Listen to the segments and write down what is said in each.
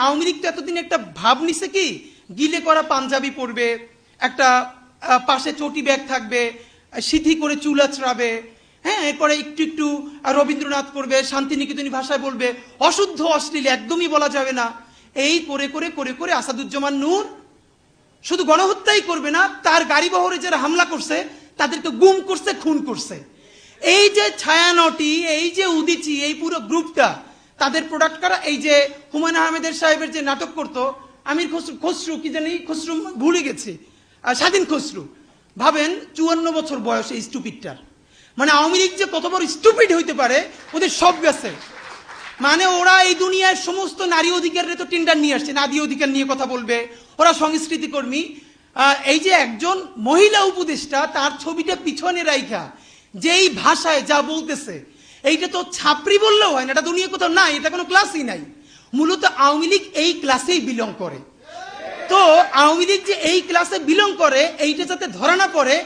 আওয়ামী লীগ তো এতদিন একটা ভাব নিছে কি, গিলে করা পাঞ্জাবি পরবে, একটা পাশে চটি ব্যাগ থাকবে, সিথি করে চুল আঁচড়াবে, হ্যাঁ, এরপরে একটু একটু রবীন্দ্রনাথ করবে, শান্তিনিকেতনী ভাষায় বলবে, অশুদ্ধ অশ্লীল একদমই বলা যাবে না। এই করে করে করে করে আসাদুজ্জামান নূর শুধু গণহত্যাই করবে না, তার গাড়ি বহরে যারা হামলা করছে তাদেরকে গুম করছে, খুন করছে। এই যে ছায়ানটি, এই যে উদিচি, এই পুরো গ্রুপটা তাদের প্রোডাক্ট করা। এই যে হুমায়ুন আহমেদের সাহেবের যে নাটক করতো আমির খসরু, কি জানি খসরু, ভুলে গেছি, স্বাধীন খসরু। ভাবেন 54 বছর বয়স এই স্টুপিডটার। মানে আওয়ামী লীগ যে কত বড় স্টুপিড হইতে পারে, ওদের সব গেছে। মানে ওরা এই দুনিয়ার সমস্ত নারী অধিকারের তো টেন্ডার নিয়ে আসছে, নারী অধিকার নিয়ে কথা বলবে, ওরা সংস্কৃতি কর্মী। এই যে একজন মহিলা উপদেষ্টা, তার ছবিটা পিছনে রাইখা যেই ভাষায় যা বলতেছে, এইটা তো ছাপরি বললেও হয় না, এটা দুনিয়া কোথাও নাই, এটা কোনো ক্লাসই নাই। মূলত আওয়ামী লীগ এই ক্লাসেই বিলং করে। তো আওয়ামী লীগ যে এই ক্লাসে বিলং করে, এইটা যাতে ধরা না পড়ে,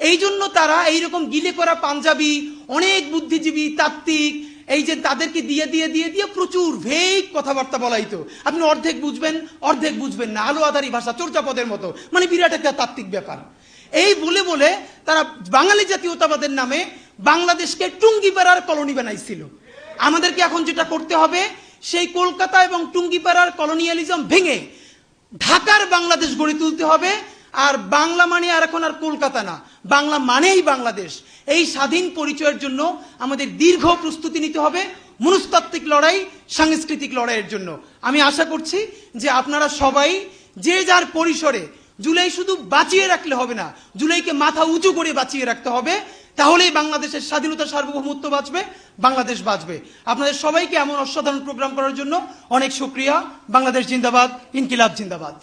এই জন্য তারা এইরকম গিলে করা পাঞ্জাবি, অনেক বুদ্ধিজীবী তাত্ত্বিক, এই যে তাদেরকে দিয়ে দিয়ে দিয়ে দিয়ে প্রচুর ভেগ কথাবার্তা বলাইতো। আপনি অর্ধেক বুঝবেন, অর্ধেক বুঝবেন না, আলো আধারি ভাষা, চর্যাপদের মতো, মানে বিরাট একটা তাত্ত্বিক ব্যাপার। এই বলে বলে তারা বাঙালি জাতীয়তাবাদের নামে বাংলাদেশকে টুঙ্গিপাড়ার কলোনি বানাইছিল। আমাদেরকে এখন যেটা করতে হবে, সেই কলকাতা এবং টুঙ্গিপাড়ার কলোনিয়ালিজম ভেঙে ঢাকার বাংলাদেশ গড়ে তুলতে হবে। আর বাংলা মানে আর এখন আর কলকাতা না, বাংলা মানেই বাংলাদেশ। এই স্বাধীন পরিচয়ের জন্য আমাদের দীর্ঘ প্রস্তুতি নিতে হবে, মনস্তাত্ত্বিক লড়াই, সাংস্কৃতিক লড়াইয়ের জন্য। আমি আশা করছি যে আপনারা সবাই যে যার পরিসরে জুলাই শুধু বাঁচিয়ে রাখলে হবে না, জুলাইকে মাথা উঁচু করে বাঁচিয়ে রাখতে হবে। তাহলেই বাংলাদেশের স্বাধীনতা, সার্বভৌমত্ব বাঁচবে, বাংলাদেশ বাঁচবে। আপনাদের সবাইকে এমন অসাধারণ প্রোগ্রাম করার জন্য অনেক শুকরিয়া। বাংলাদেশ জিন্দাবাদ, ইনকিলাব জিন্দাবাদ।